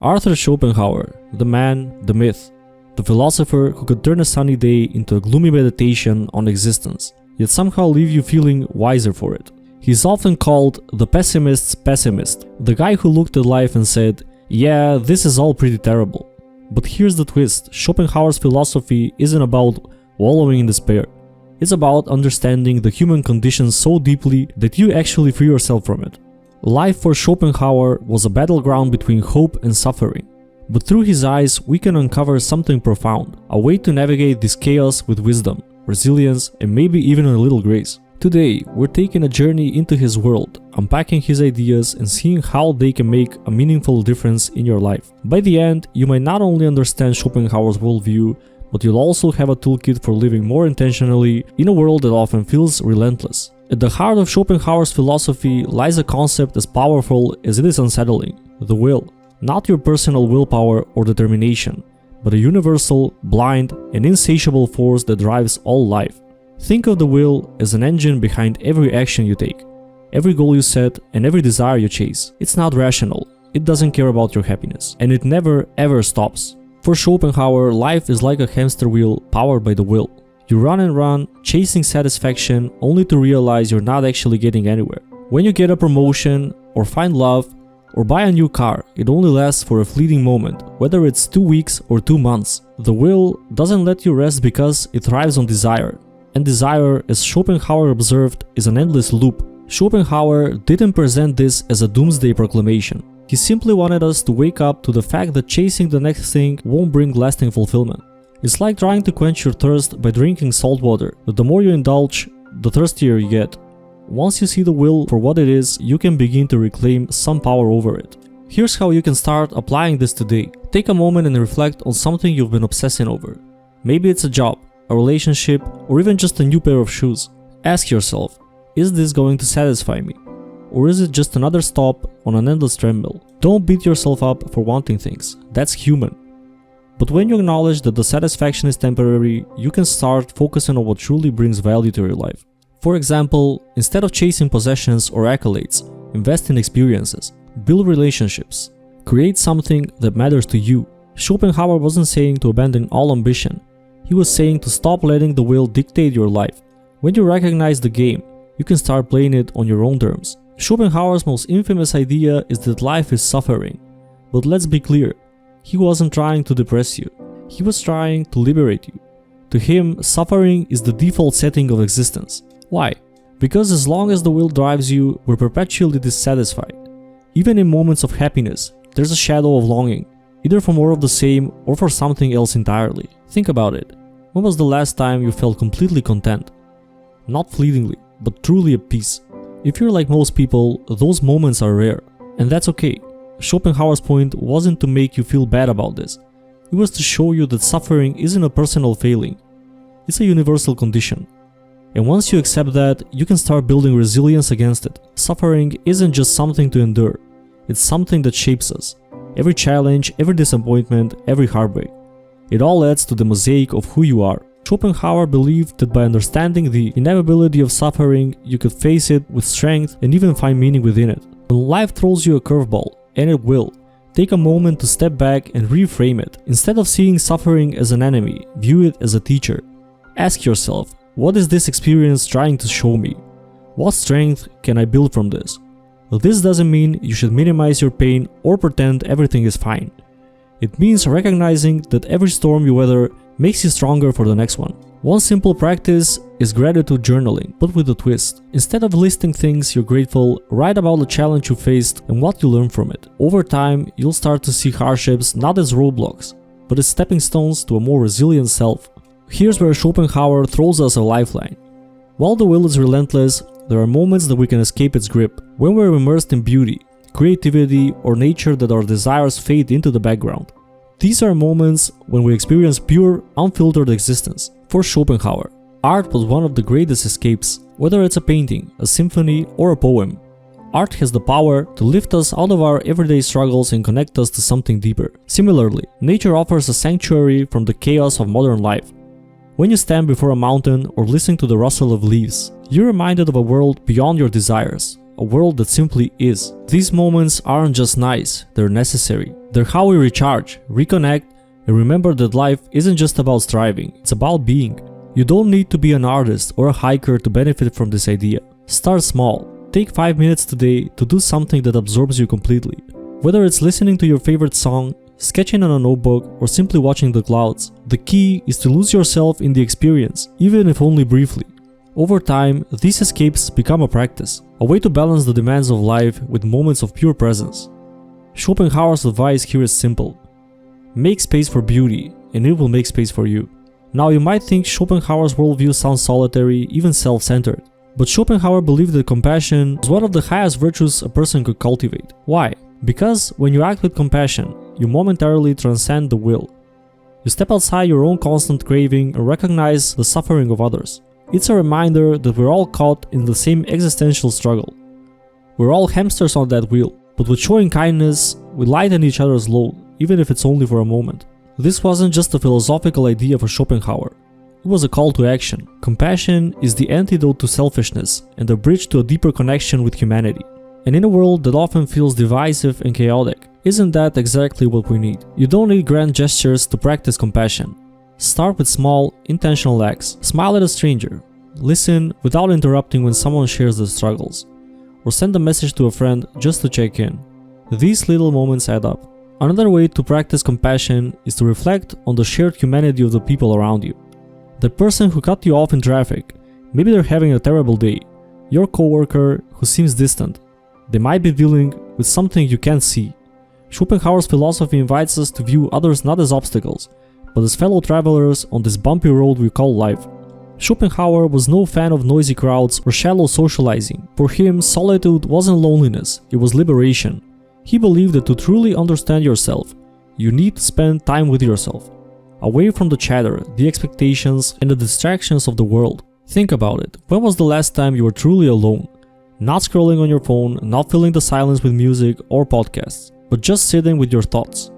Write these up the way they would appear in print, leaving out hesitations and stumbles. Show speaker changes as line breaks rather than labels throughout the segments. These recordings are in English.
Arthur Schopenhauer, the man, the myth, the philosopher who could turn a sunny day into a gloomy meditation on existence, yet somehow leave you feeling wiser for it. He's often called the pessimist's pessimist, the guy who looked at life and said, yeah, this is all pretty terrible. But here's the twist: Schopenhauer's philosophy isn't about wallowing in despair. It's about understanding the human condition so deeply that you actually free yourself from it. Life for Schopenhauer was a battleground between hope and suffering. But through his eyes, we can uncover something profound, a way to navigate this chaos with wisdom, resilience, and maybe even a little grace. Today, we're taking a journey into his world, unpacking his ideas and seeing how they can make a meaningful difference in your life. By the end, you might not only understand Schopenhauer's worldview, but you'll also have a toolkit for living more intentionally in a world that often feels relentless. At the heart of Schopenhauer's philosophy lies a concept as powerful as it is unsettling: the will. Not your personal willpower or determination, but a universal, blind, and insatiable force that drives all life. Think of the will as an engine behind every action you take, every goal you set, and every desire you chase. It's not rational, it doesn't care about your happiness, and it never ever stops. For Schopenhauer, life is like a hamster wheel powered by the will. You run and run, chasing satisfaction, only to realize you're not actually getting anywhere. When you get a promotion, or find love, or buy a new car, it only lasts for a fleeting moment, whether it's 2 weeks or 2 months. The will doesn't let you rest because it thrives on desire. And desire, as Schopenhauer observed, is an endless loop. Schopenhauer didn't present this as a doomsday proclamation. He simply wanted us to wake up to the fact that chasing the next thing won't bring lasting fulfillment. It's like trying to quench your thirst by drinking salt water, but the more you indulge, the thirstier you get. Once you see the will for what it is, you can begin to reclaim some power over it. Here's how you can start applying this today. Take a moment and reflect on something you've been obsessing over. Maybe it's a job, a relationship, or even just a new pair of shoes. Ask yourself, is this going to satisfy me? Or is it just another stop on an endless treadmill? Don't beat yourself up for wanting things. That's human. But when you acknowledge that the satisfaction is temporary, you can start focusing on what truly brings value to your life. For example, instead of chasing possessions or accolades, invest in experiences, build relationships, create something that matters to you. Schopenhauer wasn't saying to abandon all ambition. He was saying to stop letting the will dictate your life. When you recognize the game, you can start playing it on your own terms. Schopenhauer's most infamous idea is that life is suffering. But let's be clear, he wasn't trying to depress you. He was trying to liberate you. To him, suffering is the default setting of existence. Why? Because as long as the will drives you, we're perpetually dissatisfied. Even in moments of happiness, there's a shadow of longing, either for more of the same or for something else entirely. Think about it. When was the last time you felt completely content? Not fleetingly, but truly at peace. If you're like most people, those moments are rare, and that's okay. Schopenhauer's point wasn't to make you feel bad about this. It was to show you that suffering isn't a personal failing. It's a universal condition. And once you accept that, you can start building resilience against it. Suffering isn't just something to endure. It's something that shapes us. Every challenge, every disappointment, every heartbreak. It all adds to the mosaic of who you are. Schopenhauer believed that by understanding the inevitability of suffering, you could face it with strength and even find meaning within it. When life throws you a curveball, and it will, take a moment to step back and reframe it. Instead of seeing suffering as an enemy, view it as a teacher. Ask yourself, what is this experience trying to show me? What strength can I build from this? This doesn't mean you should minimize your pain or pretend everything is fine. It means recognizing that every storm you weather makes you stronger for the next one. One simple practice is gratitude journaling, but with a twist. Instead of listing things you're grateful, write about the challenge you faced and what you learned from it. Over time, you'll start to see hardships not as roadblocks, but as stepping stones to a more resilient self. Here's where Schopenhauer throws us a lifeline. While the will is relentless, there are moments that we can escape its grip. When we're immersed in beauty, creativity, or nature that our desires fade into the background. These are moments when we experience pure, unfiltered existence. For Schopenhauer, art was one of the greatest escapes. Whether it's a painting, a symphony, or a poem, art has the power to lift us out of our everyday struggles and connect us to something deeper. Similarly, nature offers a sanctuary from the chaos of modern life. When you stand before a mountain or listen to the rustle of leaves, you're reminded of a world beyond your desires, a world that simply is. These moments aren't just nice, they're necessary. They're how we recharge, reconnect, and remember that life isn't just about striving, it's about being. You don't need to be an artist or a hiker to benefit from this idea. Start small. Take 5 minutes today to do something that absorbs you completely. Whether it's listening to your favorite song, sketching on a notebook, or simply watching the clouds, the key is to lose yourself in the experience, even if only briefly. Over time, these escapes become a practice, a way to balance the demands of life with moments of pure presence. Schopenhauer's advice here is simple. Make space for beauty, and it will make space for you. Now you might think Schopenhauer's worldview sounds solitary, even self-centered. But Schopenhauer believed that compassion is one of the highest virtues a person could cultivate. Why? Because when you act with compassion, you momentarily transcend the will. You step outside your own constant craving and recognize the suffering of others. It's a reminder that we're all caught in the same existential struggle. We're all hamsters on that wheel, but with showing kindness, we lighten each other's load, even if it's only for a moment. This wasn't just a philosophical idea for Schopenhauer. It was a call to action. Compassion is the antidote to selfishness and the bridge to a deeper connection with humanity. And in a world that often feels divisive and chaotic, isn't that exactly what we need? You don't need grand gestures to practice compassion. Start with small, intentional acts. Smile at a stranger. Listen without interrupting when someone shares their struggles. Or send a message to a friend just to check in. These little moments add up. Another way to practice compassion is to reflect on the shared humanity of the people around you. The person who cut you off in traffic, maybe they're having a terrible day. Your coworker who seems distant, they might be dealing with something you can't see. Schopenhauer's philosophy invites us to view others not as obstacles, but as fellow travelers on this bumpy road we call life. Schopenhauer was no fan of noisy crowds or shallow socializing. For him, solitude wasn't loneliness, it was liberation. He believed that to truly understand yourself, you need to spend time with yourself, away from the chatter, the expectations, and the distractions of the world. Think about it. When was the last time you were truly alone? Not scrolling on your phone, not filling the silence with music or podcasts, but just sitting with your thoughts.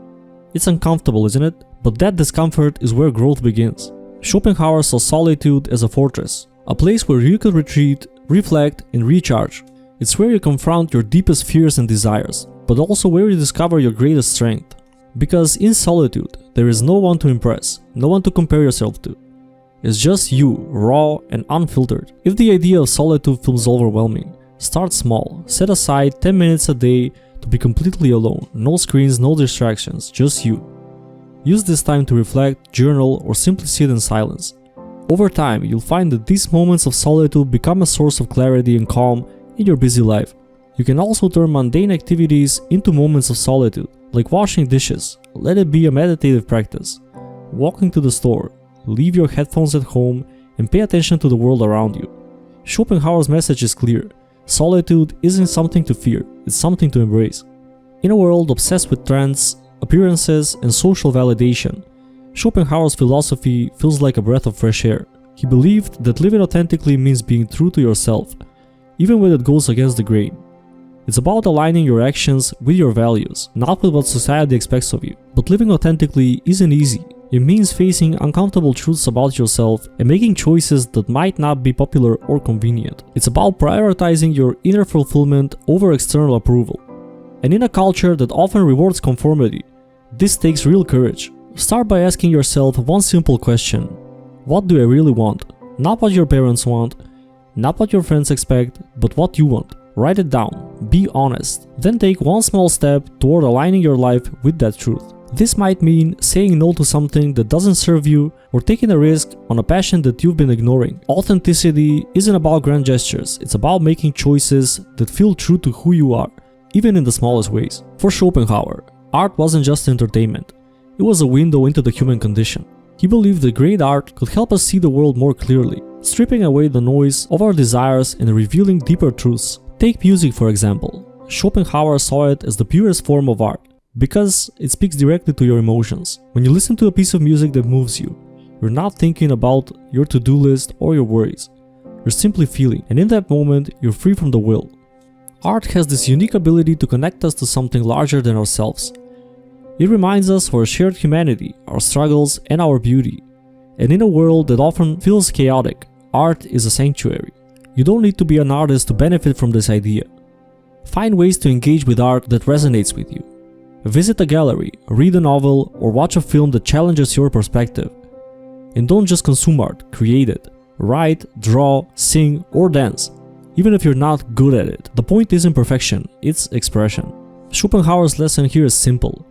It's uncomfortable, isn't it? But that discomfort is where growth begins. Schopenhauer saw solitude as a fortress, a place where you could retreat, reflect, and recharge. It's where you confront your deepest fears and desires, but also where you discover your greatest strength. Because in solitude, there is no one to impress, no one to compare yourself to. It's just you, raw and unfiltered. If the idea of solitude feels overwhelming, start small. Set aside 10 minutes a day to be completely alone. No screens, no distractions, just you. Use this time to reflect, journal, or simply sit in silence. Over time, you'll find that these moments of solitude become a source of clarity and calm in your busy life. You can also turn mundane activities into moments of solitude, like washing dishes. Let it be a meditative practice. Walking to the store, leave your headphones at home, and pay attention to the world around you. Schopenhauer's message is clear. Solitude isn't something to fear, it's something to embrace. In a world obsessed with trends, appearances, and social validation, Schopenhauer's philosophy feels like a breath of fresh air. He believed that living authentically means being true to yourself, even when it goes against the grain. It's about aligning your actions with your values, not with what society expects of you. But living authentically isn't easy. It means facing uncomfortable truths about yourself and making choices that might not be popular or convenient. It's about prioritizing your inner fulfillment over external approval. And in a culture that often rewards conformity, this takes real courage. Start by asking yourself one simple question. What do I really want? Not what your parents want, not what your friends expect, but what you want. Write it down. Be honest. Then take one small step toward aligning your life with that truth. This might mean saying no to something that doesn't serve you or taking a risk on a passion that you've been ignoring. Authenticity isn't about grand gestures, it's about making choices that feel true to who you are, even in the smallest ways. For Schopenhauer, art wasn't just entertainment, it was a window into the human condition. He believed that great art could help us see the world more clearly, stripping away the noise of our desires and revealing deeper truths. Take music for example. Schopenhauer saw it as the purest form of art, because it speaks directly to your emotions. When you listen to a piece of music that moves you, you're not thinking about your to-do list or your worries. You're simply feeling, and in that moment, you're free from the will. Art has this unique ability to connect us to something larger than ourselves. It reminds us of our shared humanity, our struggles, and our beauty. And in a world that often feels chaotic, art is a sanctuary. You don't need to be an artist to benefit from this idea. Find ways to engage with art that resonates with you. Visit a gallery, read a novel, or watch a film that challenges your perspective. And don't just consume art, create it. Write, draw, sing, or dance. Even if you're not good at it, the point isn't perfection, it's expression. Schopenhauer's lesson here is simple.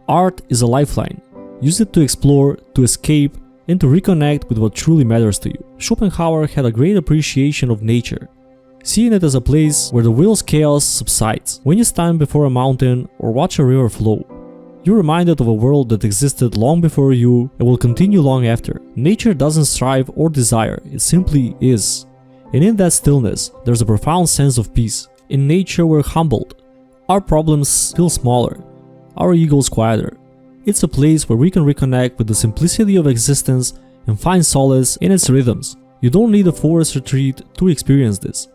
Art is a lifeline. Use it to explore, to escape, and to reconnect with what truly matters to you. Schopenhauer had a great appreciation of nature, seeing it as a place where the world's chaos subsides. When you stand before a mountain or watch a river flow, you're reminded of a world that existed long before you and will continue long after. Nature doesn't strive or desire, it simply is. And in that stillness, there's a profound sense of peace. In nature, we're humbled. Our problems feel smaller, our egos quieter. It's a place where we can reconnect with the simplicity of existence and find solace in its rhythms. You don't need a forest retreat to experience this.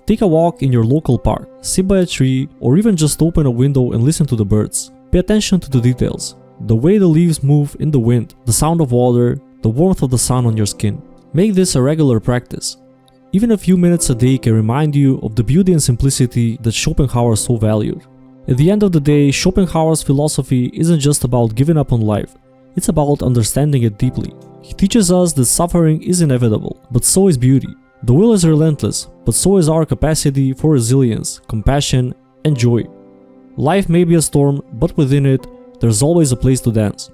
Take a walk in your local park, sit by a tree, or even just open a window and listen to the birds. Pay attention to the details, the way the leaves move in the wind, the sound of water, the warmth of the sun on your skin. Make this a regular practice. Even a few minutes a day can remind you of the beauty and simplicity that Schopenhauer so valued. At the end of the day, Schopenhauer's philosophy isn't just about giving up on life, it's about understanding it deeply. He teaches us that suffering is inevitable, but so is beauty. The will is relentless, but so is our capacity for resilience, compassion, and joy. Life may be a storm, but within it, there's always a place to dance.